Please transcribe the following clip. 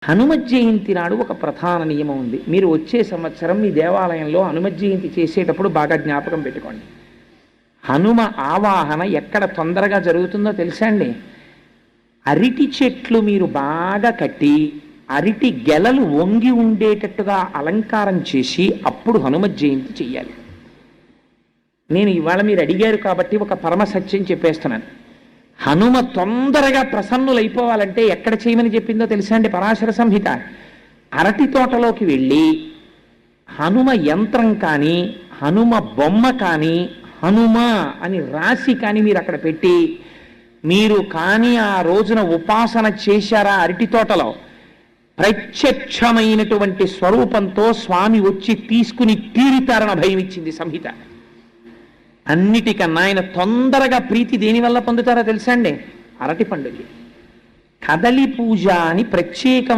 హనుమత్ జయంతి నాడు ఒక ప్రధాన నియమం ఉంది. మీరు వచ్చే సంవత్సరం మీ దేవాలయంలో హనుమత్ జయంతి చేసేటప్పుడు బాగా జ్ఞాపకం పెట్టుకోండి. హనుమ ఆవాహన ఎక్కడ తొందరగా జరుగుతుందో తెలుసా అండి? అరటి చెట్లు మీరు బాగా కట్టి అరటి గెలలు వంగి ఉండేటట్టుగా అలంకారం చేసి అప్పుడు హనుమత్ జయంతి చెయ్యాలి. నేను ఇవాళ మీరు అడిగారు కాబట్టి ఒక పరమ సత్యం చెప్పేస్తున్నాను. హనుమ తొందరగా ప్రసన్నులైపోవాలంటే ఎక్కడ చేయమని చెప్పిందో తెలుసా అండి పరాశర సంహిత? అరటి తోటలోకి వెళ్ళి హనుమ యంత్రం కానీ హనుమ బొమ్మ కానీ హనుమ అని రాసి కానీ మీరు అక్కడ పెట్టి మీరు కానీ ఆ రోజున ఉపాసన చేశారా అరటి తోటలో, ప్రత్యక్షమైనటువంటి స్వరూపంతో స్వామి వచ్చి తీసుకుని తీరుతారని భయం ఇచ్చింది సంహిత. అన్నిటికన్నా ఆయన తొందరగా ప్రీతి దేనివల్ల పొందుతారో తెలుసా అండి? అరటి పండుగ. కదలి పూజ అని ప్రత్యేకమైన